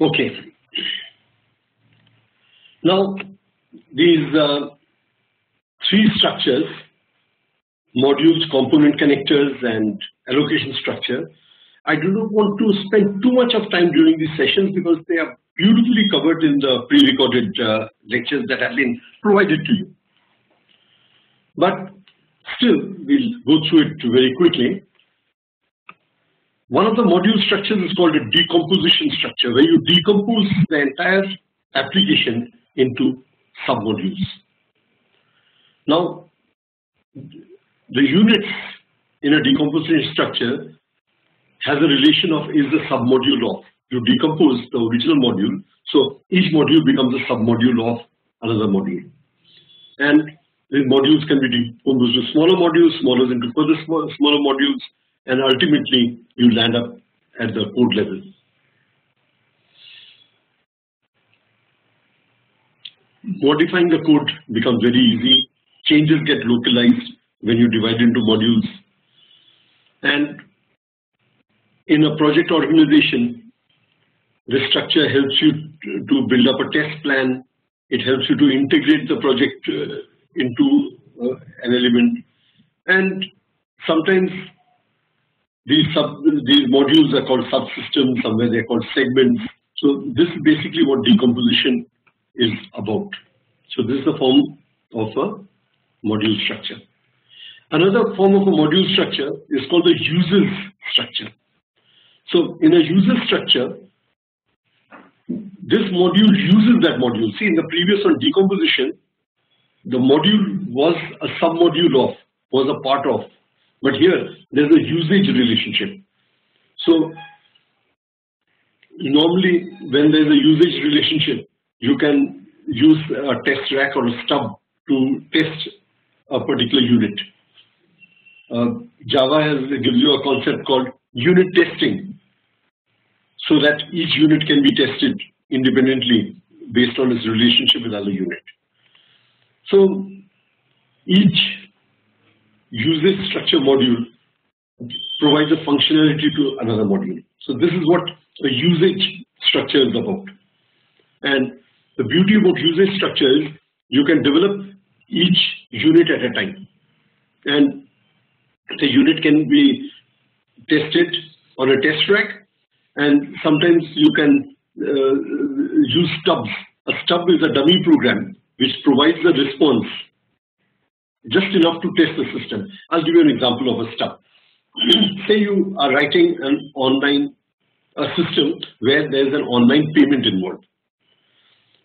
Okay. Now, these three structures, modules, component connectors, and allocation structure, I do not want to spend too much of time during these sessions because they are beautifully covered in the pre-recorded lectures that have been provided to you. But still, we'll go through it very quickly. One of the module structures is called a decomposition structure, where you decompose the entire application into submodules. Now, the units in a decomposition structure has a relation of is the submodule of. You decompose the original module, so each module becomes a submodule of another module. And these modules can be decomposed to smaller modules, smaller into further smaller modules, and ultimately you land up at the code level. Modifying the code becomes very easy. Changes get localized when you divide into modules. And in a project organization, the structure helps you to build up a test plan. It helps you to integrate the project into an element. And sometimes these modules are called subsystems, somewhere they're called segments. So this is basically what decomposition is about. So this is the form of a module structure. Another form of a module structure is called the users structure. So in a user structure, this module uses that module. See, in the previous one, decomposition, the module was a submodule of, was a part of. But here, there's a usage relationship. So normally, when there's a usage relationship, you can use a test rack or a stub to test a particular unit. Java gives you a concept called unit testing, so that each unit can be tested independently based on its relationship with other unit. So each usage structure module provides a functionality to another module. So this is what a usage structure is about. And the beauty about usage structure is you can develop each unit at a time. And the unit can be tested on a test rack, and sometimes you can use stubs. A stub is a dummy program which provides a response just enough to test the system. I'll give you an example of a stub. Say you are writing an online system where there's an online payment involved.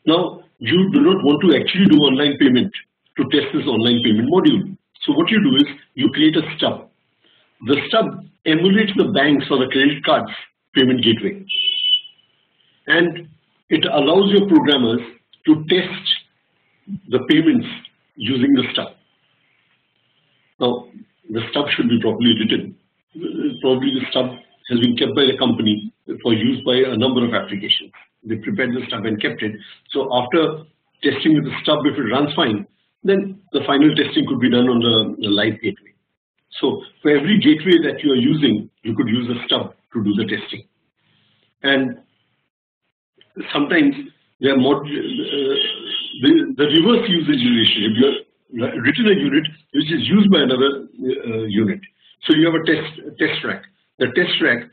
Now, you do not want to actually do online payment to test this online payment module. So what you do is you create a stub. The stub emulates the bank's or the credit card's payment gateway. And it allows your programmers to test the payments using the stub. Now, the stub should be properly written. Probably the stub has been kept by the company for use by a number of applications. They prepared the stub and kept it. So after testing with the stub, if it runs fine, then the final testing could be done on the live gateway. So for every gateway that you are using, you could use a stub to do the testing. And sometimes there are the reverse usage relationship. You have written a unit which is used by another unit. So you have a test rack. The test rack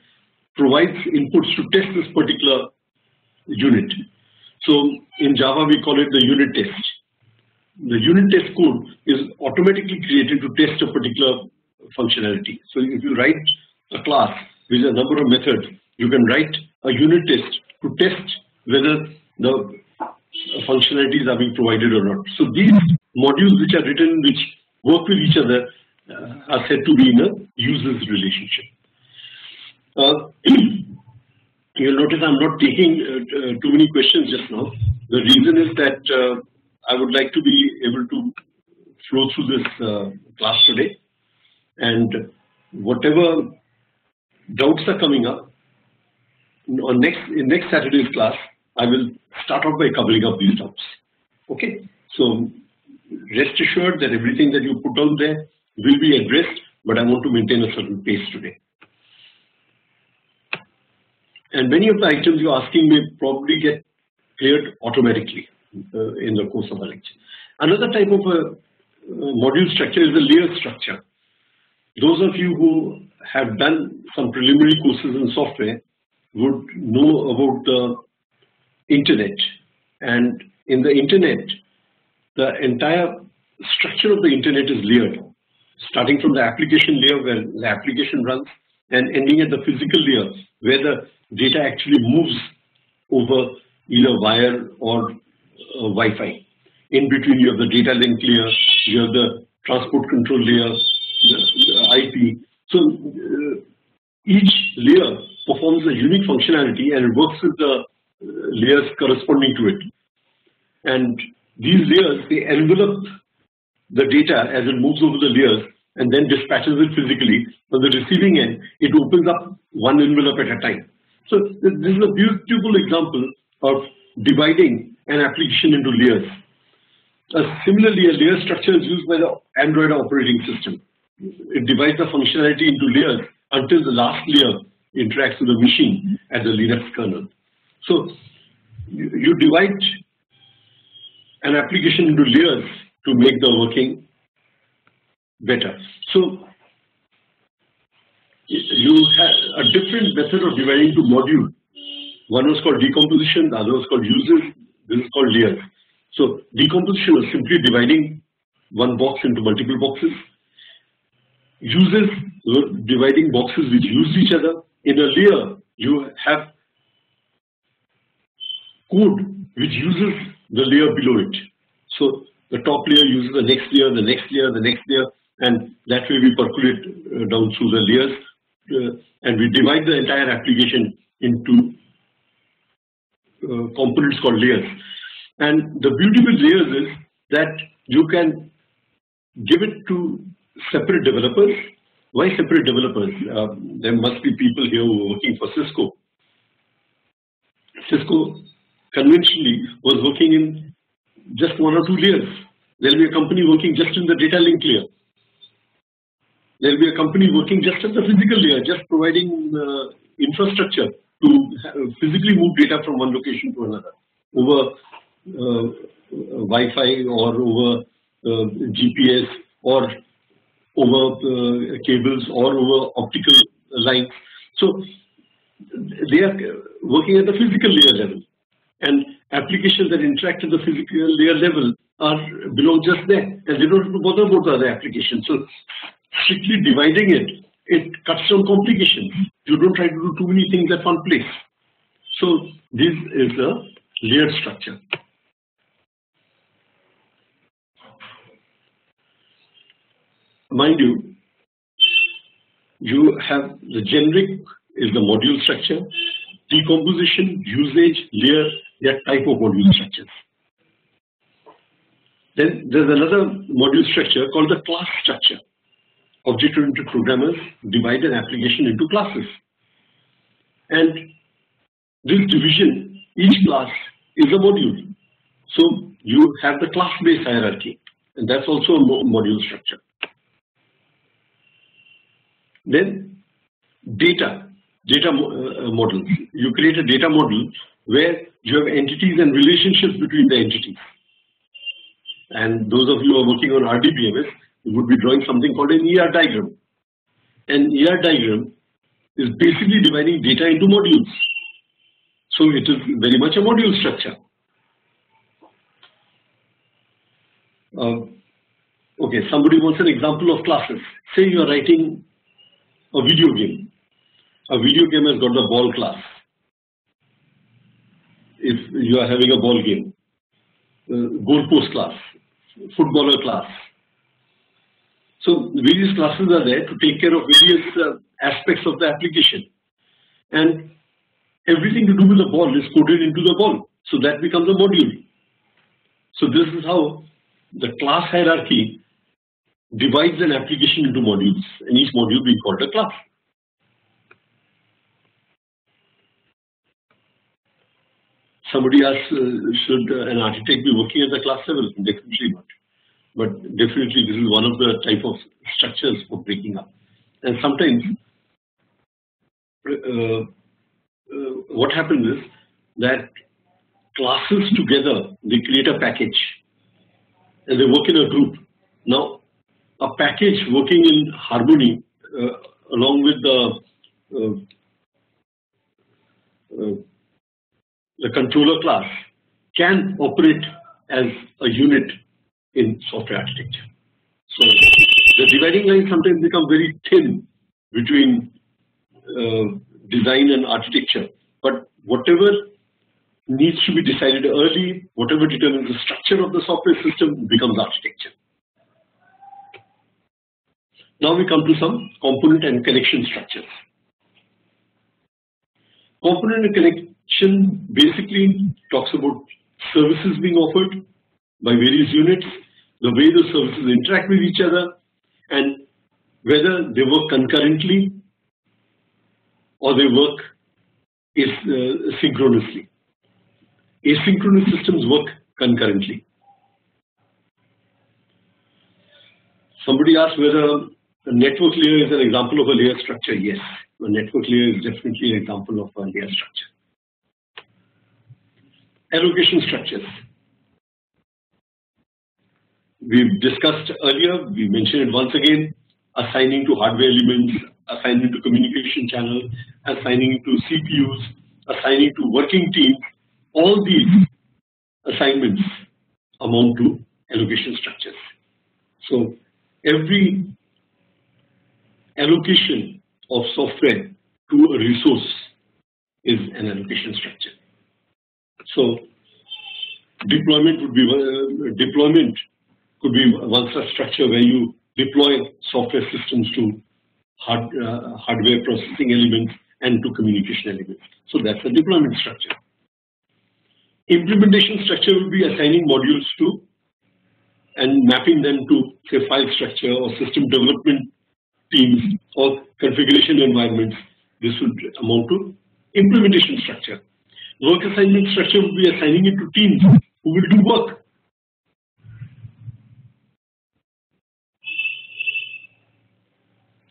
provides inputs to test this particular unit. So in Java we call it the unit test. The unit test code is automatically created to test a particular functionality. So if you write a class with a number of methods, you can write a unit test to test whether the functionalities are being provided or not. So these modules which are written, which work with each other, are said to be in a users relationship. You'll notice I'm not taking too many questions just now. The reason is that I would like to be able to flow through this class today, and whatever doubts are coming up in next Saturday's class, I will start off by covering up these doubts. Okay, so rest assured that everything that you put down there will be addressed, but I want to maintain a certain pace today. And many of the items you're asking may probably get cleared automatically in the course of a lecture. Another type of a module structure is the layer structure. Those of you who have done some preliminary courses in software would know about the internet, and in the internet the entire structure of the internet is layered, starting from the application layer where the application runs and ending at the physical layer where the data actually moves over either wire or Wi-Fi. In between you have the data link layer, you have the transport control layer, the IP. So each layer performs a unique functionality and it works with the layers corresponding to it. And these layers, they envelop the data as it moves over the layers and then dispatches it physically. On the receiving end, it opens up one envelope at a time. So this is a beautiful example of dividing an application into layers. Similarly, a layer structure is used by the Android operating system. It divides the functionality into layers until the last layer interacts with the machine at the Linux kernel. So you divide an application into layers to make the working better. So you have a different method of dividing into module. One was called decomposition, the other was called uses, this is called layers. So decomposition was simply dividing one box into multiple boxes. Uses were dividing boxes which use each other. In a layer, you have code which uses the layer below it. So the top layer uses the next layer, the next layer, the next layer, and that way we percolate down through the layers, and we divide the entire application into components called layers. And the beauty with layers is that you can give it to separate developers. Why separate developers? There must be people here who are working for Cisco. Cisco conventionally was working in just one or two layers. There will be a company working just in the data link layer. There will be a company working just at the physical layer, just providing infrastructure to physically move data from one location to another over Wi-Fi or over GPS or over cables or over optical lines. So they are working at the physical layer level, and applications that interact at the physical layer level belong just there, and they don't have to bother about the other applications. So strictly dividing it cuts down complications. You don't try to do too many things at one place. So this is a layered structure. Mind you, you have the generic is the module structure, decomposition, usage, layer, they are type of module structures. Then there's another module structure called the class structure. Object-oriented programmers divide an application into classes. And this division, each class is a module. So you have the class-based hierarchy, and that's also a module structure. Then data models. You create a data model where you have entities and relationships between the entities. And those of you who are working on RDBMS would be drawing something called an ER diagram. An ER diagram is basically dividing data into modules. So it is very much a module structure. Okay, somebody wants an example of classes. Say you are writing a video game. A video game has got the ball class. If you are having a ball game, goalpost class, footballer class. So various classes are there to take care of various aspects of the application. And everything to do with the ball is coded into the ball. So that becomes a module. So this is how the class hierarchy divides an application into modules, and each module being called a class. Somebody asks, should an architect be working at the class level? Definitely not. But definitely this is one of the type of structures for breaking up. And sometimes what happens is that classes together, they create a package and they work in a group. Now, a package working in harmony along with the controller class can operate as a unit in software architecture. So the dividing lines sometimes become very thin between design and architecture, but whatever needs to be decided early, whatever determines the structure of the software system becomes architecture. Now we come to some component and connection structures. Component and connection basically talks about services being offered by various units, the way the services interact with each other, and whether they work concurrently or they work synchronously. Asynchronous systems work concurrently. Somebody asked whether a network layer is an example of a layer structure. Yes, a network layer is definitely an example of a layer structure. Allocation structures. We've discussed earlier, we mentioned it once again, assigning to hardware elements, assigning to communication channel, assigning to CPUs, assigning to working teams. All these assignments amount to allocation structures. So every allocation of software to a resource is an allocation structure. So deployment could be one such structure where you deploy software systems to hardware processing elements and to communication elements. So that's a deployment structure. Implementation structure will be assigning modules to and mapping them to, say, file structure or system development teams or configuration environments. This would amount to implementation structure. Work assignment structure will be assigning it to teams who will do work.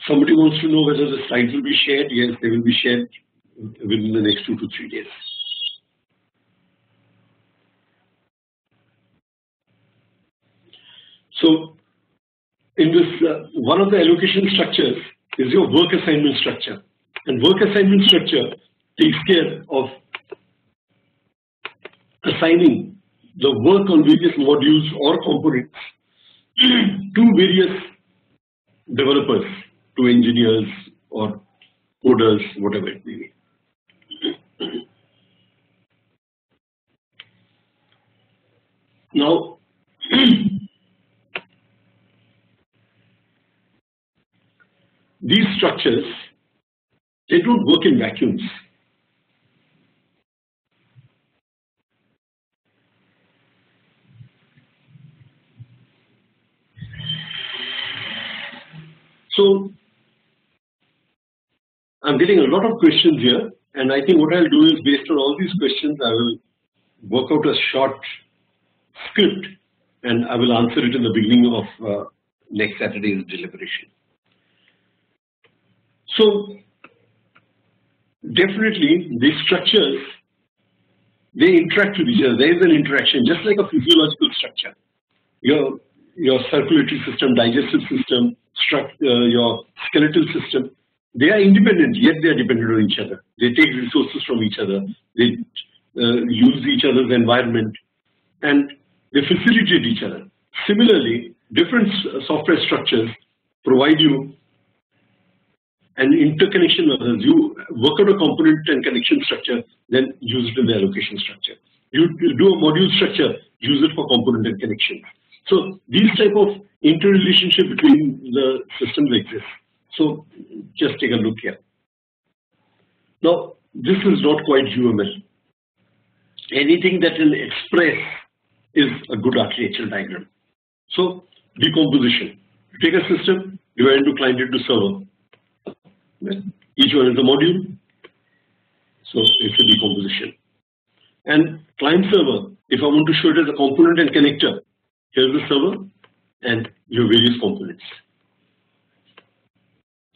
Somebody wants to know whether the slides will be shared. Yes, they will be shared within the next 2 to 3 days. So, in this, one of the allocation structures is your work assignment structure. And work assignment structure takes care of assigning the work on various modules or components to various developers, to engineers or coders, whatever it may be. Now, these structures, they don't work in vacuums. So, I'm getting a lot of questions here, and I think what I'll do is, based on all these questions, I will work out a short script and I will answer it in the beginning of next Saturday's deliberation. So, definitely these structures, they interact with each other. There is an interaction, just like a physiological structure. Your circulatory system, digestive system, your skeletal system, they are independent, yet they are dependent on each other. They take resources from each other, they use each other's environment, and they facilitate each other. Similarly, different software structures provide you an interconnection with others. You work out a component and connection structure, then use it in the allocation structure. You do a module structure, use it for component and connection. So these type of interrelationship between the systems exists. So just take a look here. Now this is not quite UML. Anything that will express is a good architectural diagram. So decomposition. You take a system, divide into client into server. Each one is a module. So it's a decomposition. And client server, if I want to show it as a component and connector, here's the server and your various components.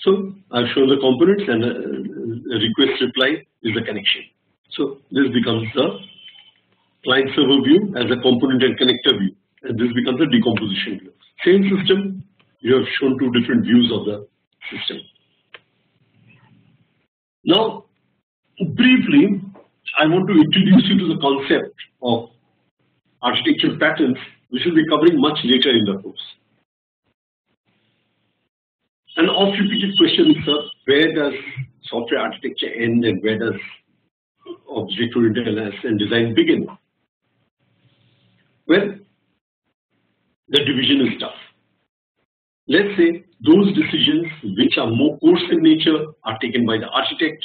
So I've shown the components and a request reply is the connection. So this becomes the client server view as a component and connector view, and this becomes the decomposition view. Same system, you have shown two different views of the system. Now, briefly, I want to introduce you to the concept of architectural patterns, which will be covering much later in the course. An oft-repeated question is, sir, where does software architecture end and where does object-oriented analysis and design begin? Well, the division is tough. Let's say those decisions which are more coarse in nature are taken by the architect,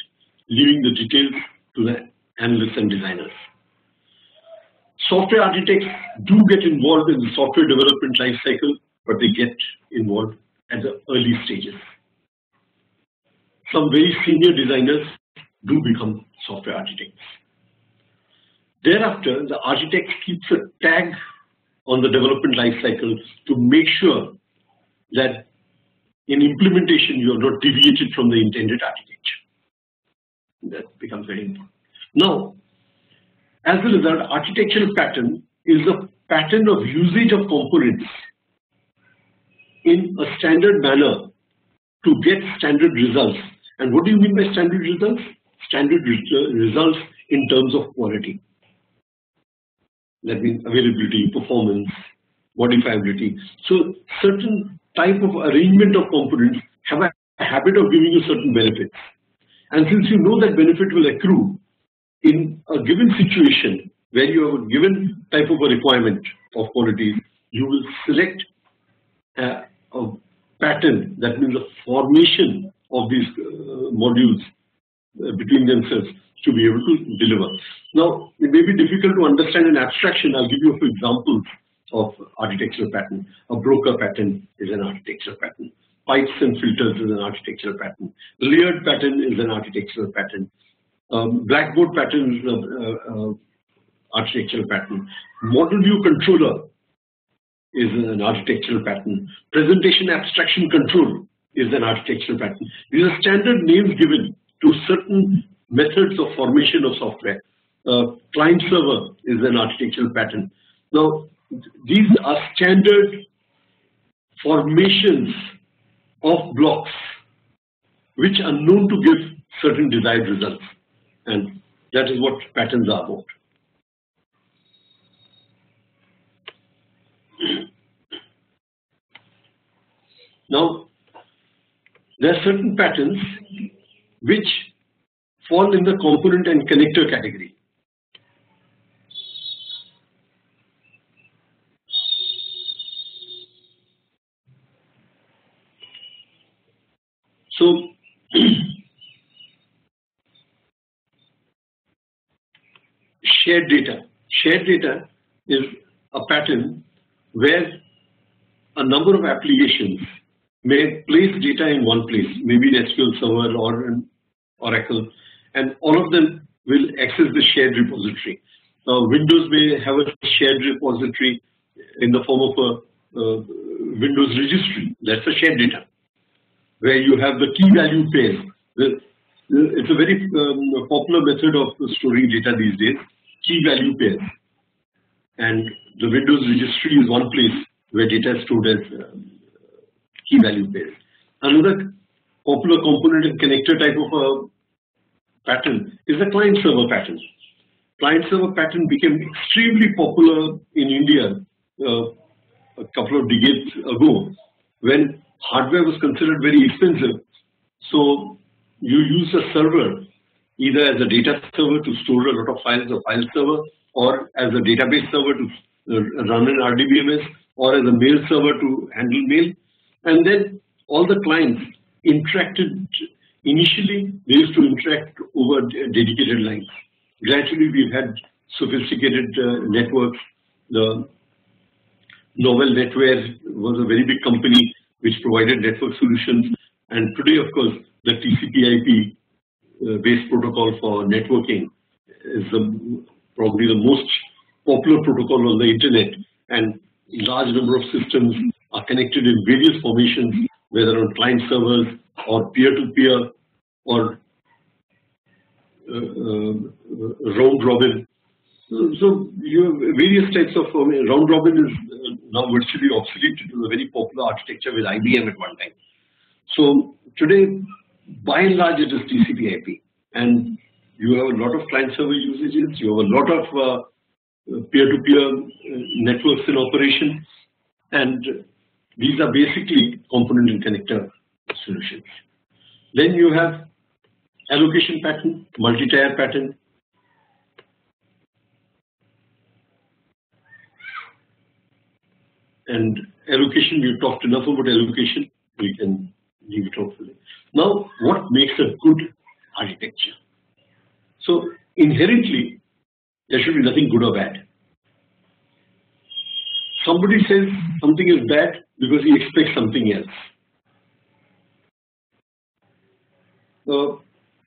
leaving the details to the analysts and designers. Software architects do get involved in the software development life cycle, but they get involved at the early stages. Some very senior designers do become software architects. Thereafter, the architect keeps a tag on the development life cycle to make sure that in implementation you are not deviated from the intended architecture. That becomes very important. Now, as a result, architectural pattern is a pattern of usage of components in a standard manner to get standard results. And what do you mean by standard results? Standard results in terms of quality. That means availability, performance, modifiability. So certain type of arrangement of components have a habit of giving you certain benefits. And since you know that benefit will accrue in a given situation where you have a given type of a requirement of quality, you will select a pattern, that means the formation of these modules between themselves to be able to deliver. Now, it may be difficult to understand in abstraction. I'll give you a few examples of architectural pattern. A broker pattern is an architectural pattern. Pipes and filters is an architectural pattern. Layered pattern is an architectural pattern. Blackboard pattern is an architectural pattern. Model view controller is an architectural pattern. Presentation abstraction control is an architectural pattern. These are standard names given to certain methods of formation of software. Client server is an architectural pattern. Now, these are standard formations of blocks which are known to give certain desired results, and that is what patterns are about. Now, there are certain patterns which fall in the component and connector category. So, shared data. Shared data is a pattern where a number of applications may place data in one place, maybe an SQL Server or an Oracle, and all of them will access the shared repository. Windows may have a shared repository in the form of a Windows registry. That's a shared data, where you have the key value pairs. It's a very popular method of storing data these days, key value pairs. And the Windows registry is one place where data is stored as key value pairs. Another popular component and connector type of a pattern is the client server pattern. Client server pattern became extremely popular in India a couple of decades ago when hardware was considered very expensive. So you use a server either as a data server to store a lot of files, a file server, or as a database server to run an RDBMS, or as a mail server to handle mail. And then all the clients interacted. Initially, they used to interact over dedicated lines. Gradually, we've had sophisticated networks. The Novel Netware was a very big company which provided network solutions. And today, of course, the TCP/IP based protocol for networking is probably the most popular protocol on the internet. And large number of systems are connected in various formations, whether on client servers or peer-to-peer or round robin. So you have various types of round robin is now virtually obsolete. It was a very popular architecture with IBM at one time. So today, by and large, it is TCP/IP, and you have a lot of client-server usages. You have a lot of peer-to-peer networks in operation, and these are basically component and connector solutions. Then you have allocation pattern, multi-tier pattern. And allocation, we've talked enough about allocation. We can leave it hopefully. Now, what makes a good architecture? So, inherently, there should be nothing good or bad. Somebody says something is bad because he expects something else.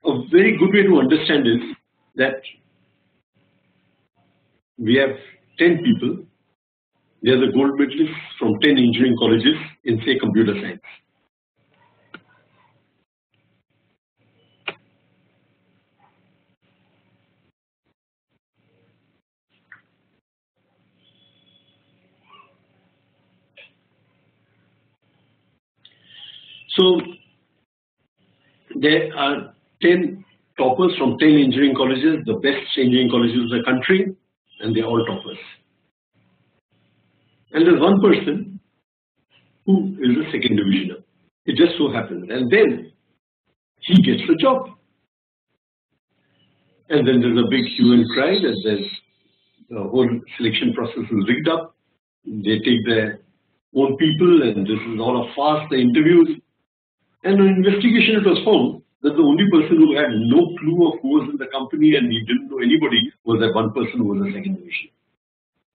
A very good way to understand is that we have 10 people. They are the gold medalists from 10 engineering colleges in, say, computer science. So there are 10 toppers from 10 engineering colleges, the best engineering colleges of the country, and they are all toppers. And there's one person who is a second divisioner. It just so happens, and then he gets the job. And then there's a big hue and cry that there's the whole selection process is rigged up. They take their own people, and this is all a farce, the interviews. And on investigation, it was found that the only person who had no clue of who was in the company and he didn't know anybody was that one person who was a second division.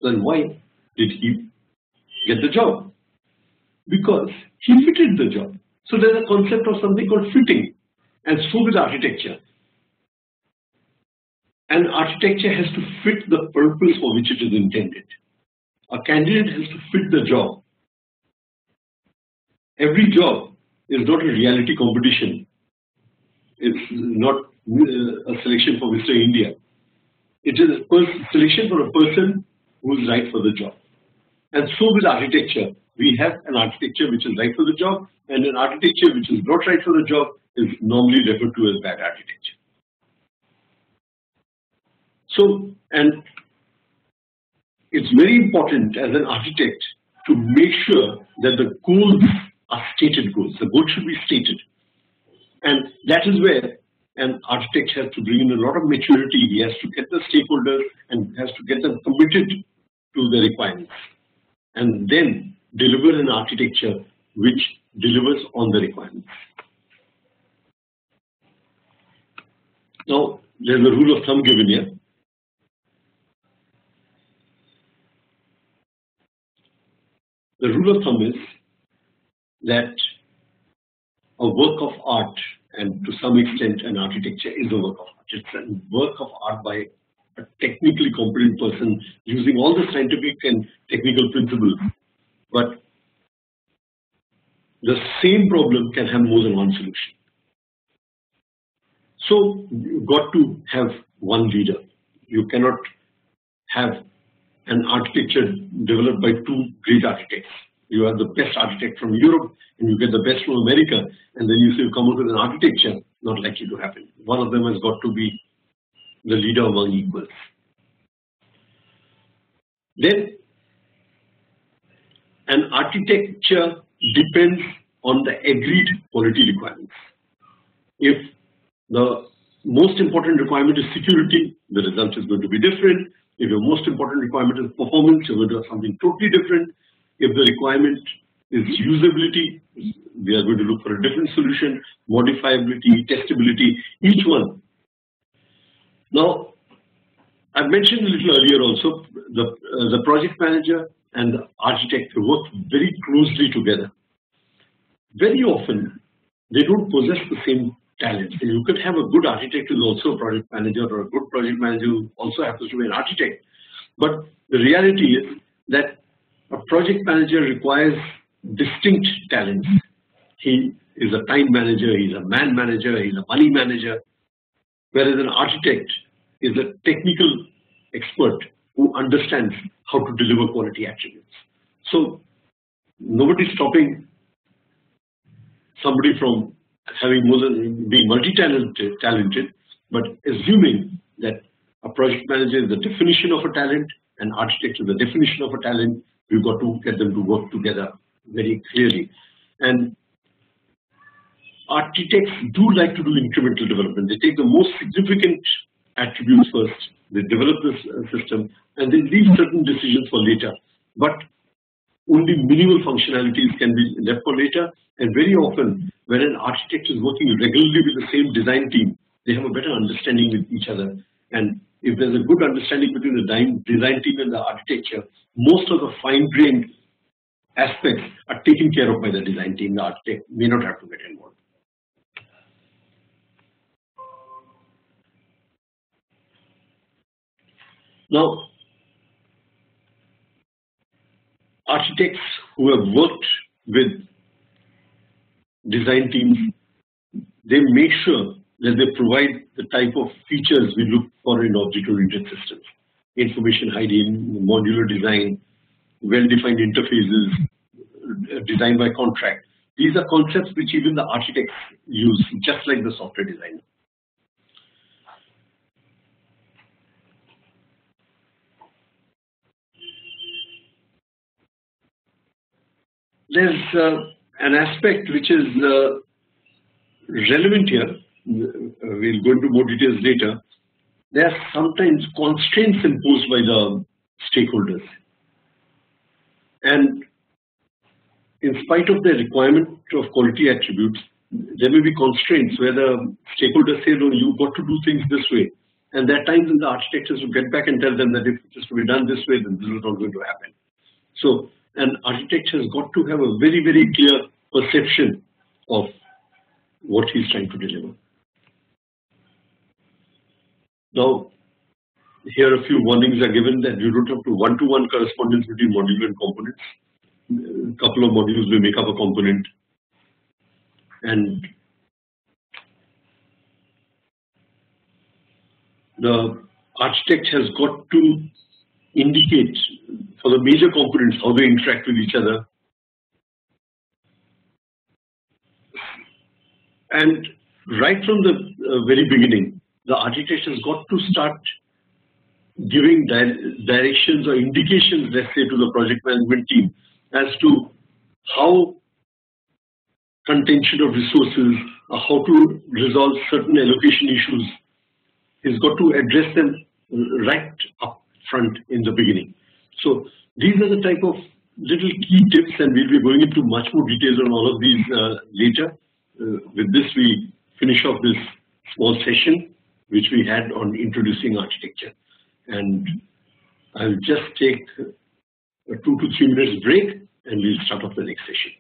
Then why did he get the job? Because he fitted the job. So there's a concept of something called fitting, and so with architecture. And architecture has to fit the purpose for which it is intended. A candidate has to fit the job. Every job is not a reality competition. It's not a selection for Mr. India. It is a selection for a person who is right for the job. And so with architecture, we have an architecture which is right for the job, and an architecture which is not right for the job is normally referred to as bad architecture. So, and it's very important as an architect to make sure that the goals are stated goals. The goals should be stated. And that is where an architect has to bring in a lot of maturity. He has to get the stakeholders and has to get them committed to the requirements, and then deliver an architecture which delivers on the requirements. Now, there's a rule of thumb given here. The rule of thumb is that a work of art, and to some extent an architecture is a work of art. It's a work of art by a technically competent person using all the scientific and technical principles. But the same problem can have more than one solution. So you've got to have one leader. You cannot have an architecture developed by two great architects. You have the best architect from Europe and you get the best from America, and then you say you come out with an architecture. Not likely to happen. One of them has got to be the leader among equals. Then an architecture depends on the agreed quality requirements. If the most important requirement is security, the result is going to be different. If your most important requirement is performance, you're going to have something totally different. If the requirement is usability, we are going to look for a different solution, modifiability, testability, each one. Now, I mentioned a little earlier also, the project manager and the architect work very closely together. Very often, they don't possess the same talents. You could have a good architect who is also a project manager, or a good project manager who also happens to be an architect. But the reality is that a project manager requires distinct talents. He is a time manager, he's a man manager, he's a money manager. whereas an architect is a technical expert who understands how to deliver quality attributes. So nobody is stopping somebody from having more than being multi-talented, but assuming that a project manager is the definition of a talent, an architect is the definition of a talent, we've got to get them to work together very clearly. And architects do like to do incremental development. They take the most significant attributes first, they develop this system, and they leave certain decisions for later. But only minimal functionalities can be left for later. And very often, when an architect is working regularly with the same design team, they have a better understanding with each other. And if there's a good understanding between the design team and the architecture, most of the fine-grained aspects are taken care of by the design team. The architect may not have to get involved. Now, architects who have worked with design teams, they make sure that they provide the type of features we look for in object-oriented systems. Information hiding, modular design, well-defined interfaces, design by contract. These are concepts which even the architects use, just like the software designer. There's an aspect which is relevant here. We'll go into more details later. There are sometimes constraints imposed by the stakeholders. And in spite of the requirement of quality attributes, there may be constraints where the stakeholders say, no, you've got to do things this way. And there are times when the architect has to get back and tell them that if it is to be done this way, then this is not going to happen. So an architect has got to have a very, very clear perception of what he's trying to deliver. Now, here a few warnings are given that you don't have to one-to-one correspondence between module and components. A couple of modules will make up a component. And the architect has got to indicate for the major components how they interact with each other. And right from the very beginning, the architect has got to start giving directions or indications, let's say, to the project management team as to how contention of resources, or how to resolve certain allocation issues. He's got to address them right up front in the beginning. So these are the type of little key tips, and we'll be going into much more details on all of these later. With this, we finish off this small session which we had on introducing architecture. And I'll just take a 2 to 3 minutes break, and we'll start off the next session.